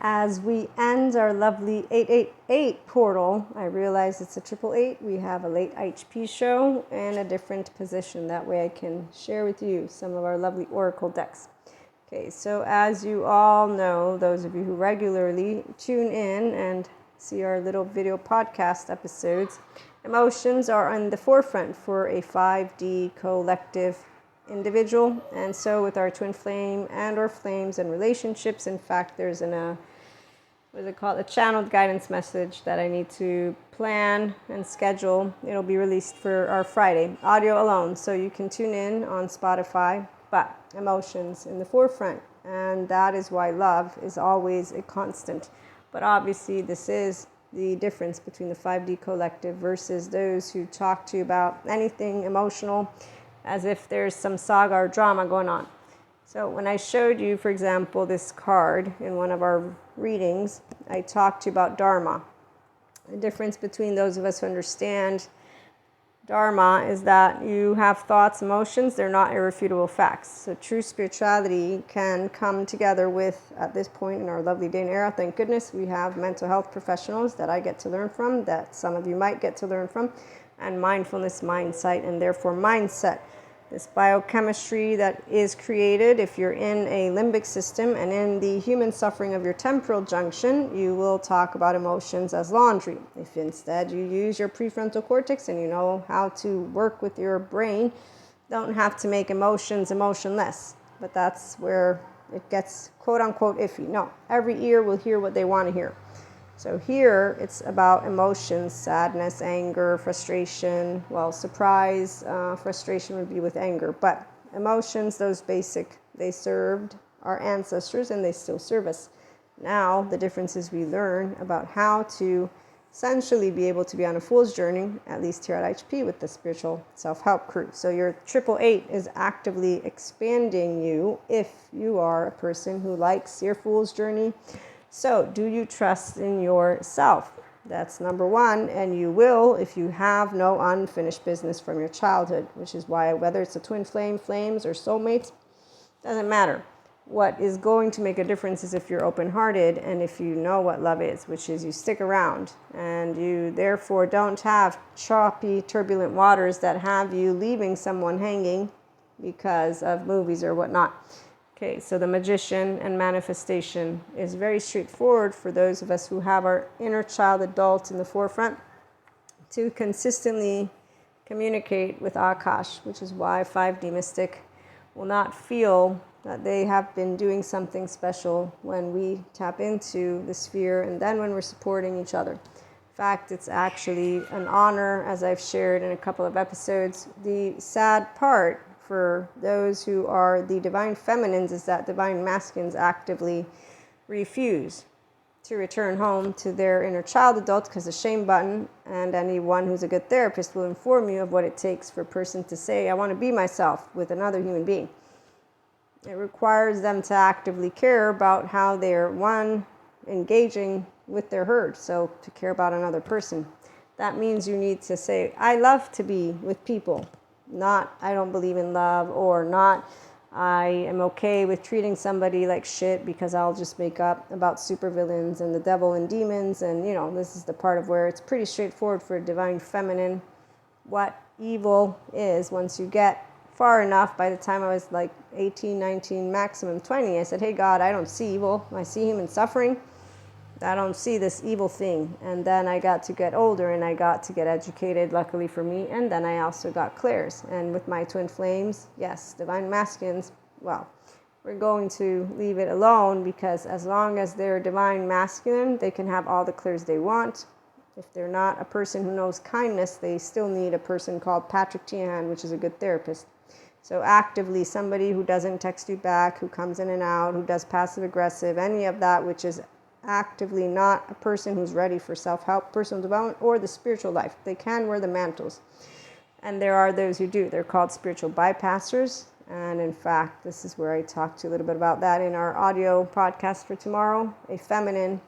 As we end our lovely 888 portal, I realize it's a 888. We have a late IHP show and a different position. That way I can share with you some of our lovely oracle decks. Okay, so as you all know, those of you who regularly tune in and see our little video podcast episodes, emotions are on the forefront for a 5D collective individual. And so with our twin flame and or flames and relationships, in fact, there's a channeled guidance message that I need to plan and schedule. It'll be released for our Friday, audio alone, so you can tune in on Spotify, but emotions in the forefront. And that is why love is always a constant. But obviously this is the difference between the 5D collective versus those who talk to you about anything emotional as if there's some saga or drama going on. So when I showed you, for example, this card in one of our readings, I talked to you about Dharma. The difference between those of us who understand Dharma is that you have thoughts, emotions, they're not irrefutable facts. So true spirituality can come together with, at this point in our lovely day and era, thank goodness, we have mental health professionals that I get to learn from, that some of you might get to learn from, and mindfulness, mindsight, and therefore mindset. This biochemistry that is created if you're in a limbic system and in the human suffering of your temporal junction, you will talk about emotions as laundry. If instead you use your prefrontal cortex and you know how to work with your brain, don't have to make emotions emotionless. But that's where it gets quote unquote iffy. No, every ear will hear what they want to hear. So here it's about emotions, sadness, anger, frustration. Well, surprise, frustration would be with anger. But emotions, those basic, they served our ancestors and they still serve us. Now the difference is we learn about how to essentially be able to be on a fool's journey, at least here at IHP with the spiritual self-help crew. So your 888 is actively expanding you if you are a person who likes your fool's journey. So, do you trust in yourself? That's number one, and you will if you have no unfinished business from your childhood, which is why whether it's a twin flame, flames, or soulmates, doesn't matter. What is going to make a difference is if you're open-hearted and if you know what love is, which is you stick around and you therefore don't have choppy, turbulent waters that have you leaving someone hanging because of movies or whatnot. Okay, so the magician and manifestation is very straightforward for those of us who have our inner child adult in the forefront to consistently communicate with Akash, which is why 5D mystic will not feel that they have been doing something special when we tap into the sphere and then when we're supporting each other. In fact, it's actually an honor, as I've shared in a couple of episodes. The sad part for those who are the divine feminines is that divine masculines actively refuse to return home to their inner child adult because the shame button, and anyone who's a good therapist will inform you of what it takes for a person to say, I want to be myself with another human being. It requires them to actively care about how they're, one, engaging with their herd, so to care about another person. That means you need to say, I love to be with people. Not, I don't believe in love, or not, I am okay with treating somebody like shit because I'll just make up about supervillains and the devil and demons. And, you know, this is the part of where it's pretty straightforward for a divine feminine what evil is. Once you get far enough, by the time I was like 18, 19, maximum 20, I said, hey, God, I don't see evil. I see human suffering. I don't see this evil thing. And then I got to get older and I got to get educated, luckily for me. And then I also got clairs. And with my twin flames, yes, divine masculines, well, we're going to leave it alone because as long as they're divine masculine, they can have all the clairs they want. If they're not a person who knows kindness, they still need a person called Patrick Tiahan, which is a good therapist. So actively, somebody who doesn't text you back, who comes in and out, who does passive aggressive, any of that, which is actively not a person who's ready for self-help, personal development, or the spiritual life. They can wear the mantles. And there are those who do. They're called spiritual bypassers. And in fact, this is where I talked to you a little bit about that in our audio podcast for tomorrow. A feminine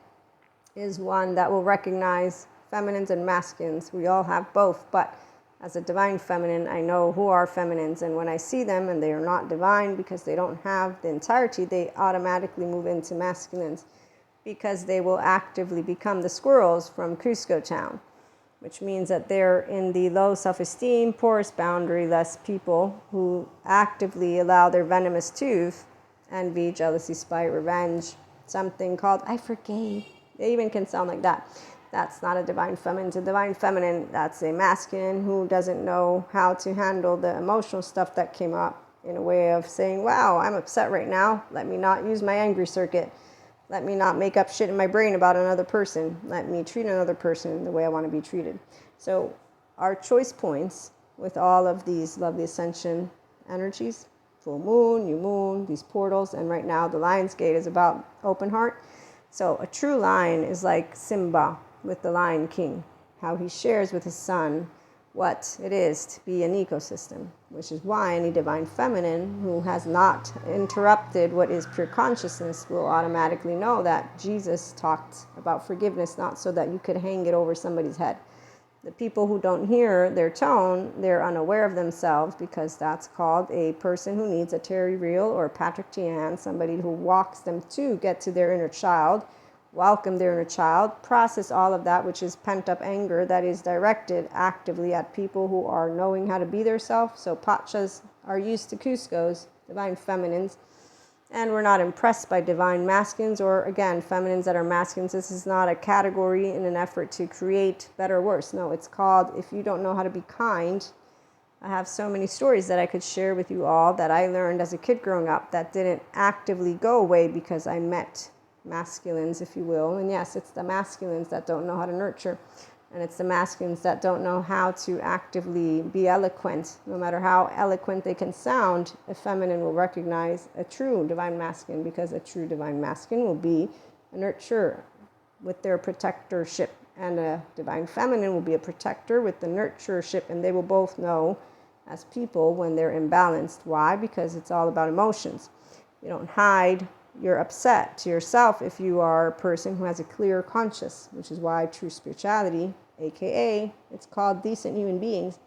is one that will recognize feminines and masculines. We all have both, but as a divine feminine, I know who are feminines. And when I see them and they are not divine because they don't have the entirety, they automatically move into masculines. because they will actively become the squirrels from Cusco town, which means that they're in the low self-esteem, porous boundary-less people who actively allow their venomous tooth, envy, jealousy, spite, revenge, something called I forgave. It even can sound like that. That's not a divine feminine. It's a divine feminine. That's a masculine who doesn't know how to handle the emotional stuff that came up in a way of saying, wow, I'm upset right now. Let me not use my angry circuit. Let me not make up shit in my brain about another person. Let me treat another person the way I want to be treated. So our choice points with all of these lovely ascension energies, full moon, new moon, these portals, and right now the Lion's Gate is about open heart. So a true lion is like Simba with the Lion King, how he shares with his son what it is to be an ecosystem, which is why any divine feminine who has not interrupted what is pure consciousness will automatically know that Jesus talked about forgiveness, not so that you could hang it over somebody's head. The people who don't hear their tone, they're unaware of themselves, because that's called a person who needs a Terry Real or Patrick Tian, somebody who walks them to get to their inner child, welcome their inner child, process all of that, which is pent-up anger that is directed actively at people who are knowing how to be their self. So Pachas are used to Cuscos, divine feminines, and we're not impressed by divine masculines or, again, feminines that are masculines. This is not a category in an effort to create better or worse. No, it's called, if you don't know how to be kind. I have so many stories that I could share with you all that I learned as a kid growing up that didn't actively go away because I met masculines, if you will. And yes, it's the masculines that don't know how to nurture, and it's the masculines that don't know how to actively be eloquent. No matter how eloquent they can sound, a feminine will recognize a true divine masculine, because a true divine masculine will be a nurturer with their protectorship, and a divine feminine will be a protector with the nurturership, and they will both know as people when they're imbalanced. Why? Because it's all about emotions. You don't hide you're upset to yourself if you are a person who has a clear conscience, which is why true spirituality, aka it's called decent human beings.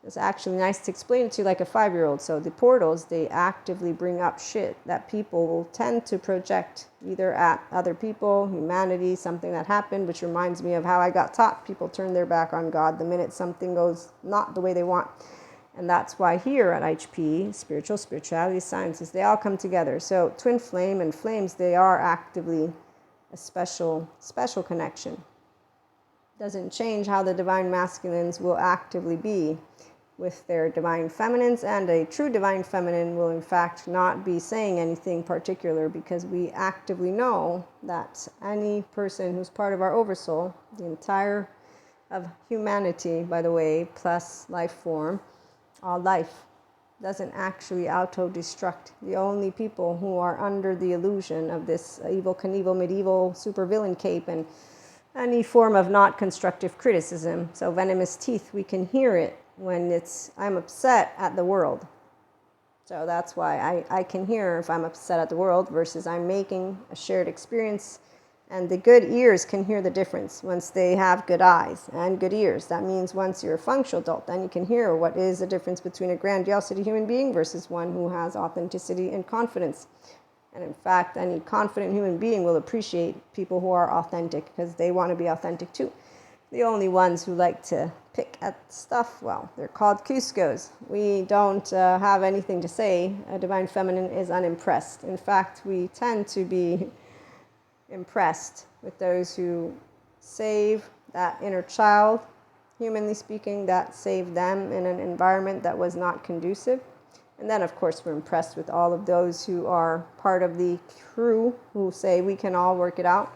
It's actually nice to explain it to you like a 5-year-old. So the portals, they actively bring up shit that people will tend to project either at other people, humanity, something that happened, which reminds me of how I got taught. People turn their back on God the minute something goes not the way they want. And that's why here at IHP, spirituality, sciences, they all come together. So twin flame and flames, they are actively a special connection. Doesn't change how the divine masculines will actively be with their divine feminines, and a true divine feminine will in fact not be saying anything particular, because we actively know that any person who's part of our oversoul, the entire of humanity, by the way, plus life form, all life doesn't actually auto-destruct. The only people who are under the illusion of this evil Knievel medieval supervillain cape and any form of not constructive criticism. So venomous teeth, we can hear it when it's, I'm upset at the world. So that's why I can hear if I'm upset at the world versus I'm making a shared experience. And the good ears can hear the difference once they have good eyes and good ears. That means once you're a functional adult, then you can hear what is the difference between a grandiosity human being versus one who has authenticity and confidence. And in fact, any confident human being will appreciate people who are authentic, because they want to be authentic too. The only ones who like to pick at stuff, well, they're called Cuscos. We don't have anything to say. A divine feminine is unimpressed. In fact, we tend to be impressed with those who save that inner child, humanly speaking, that saved them in an environment that was not conducive. And then, of course, we're impressed with all of those who are part of the crew who say we can all work it out,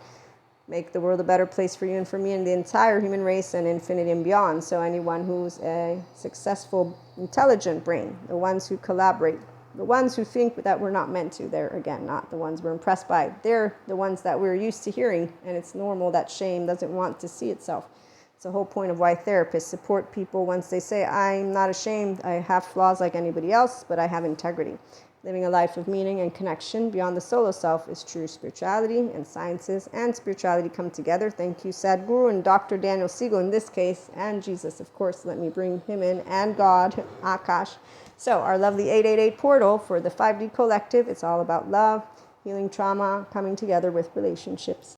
make the world a better place for you and for me and the entire human race and infinity and beyond. So anyone who's a successful, intelligent brain, the ones who collaborate, the ones who think that we're not meant to, they're, again, not the ones we're impressed by. They're the ones that we're used to hearing, and it's normal that shame doesn't want to see itself. It's the whole point of why therapists support people once they say, I'm not ashamed, I have flaws like anybody else, but I have integrity. Living a life of meaning and connection beyond the solo self is true spirituality, and sciences and spirituality come together. Thank you, Sadhguru and Dr. Daniel Siegel in this case, and Jesus, of course, let me bring him in, and God, Akash. So our lovely 888 portal for the 5D collective, it's all about love, healing trauma, coming together with relationships.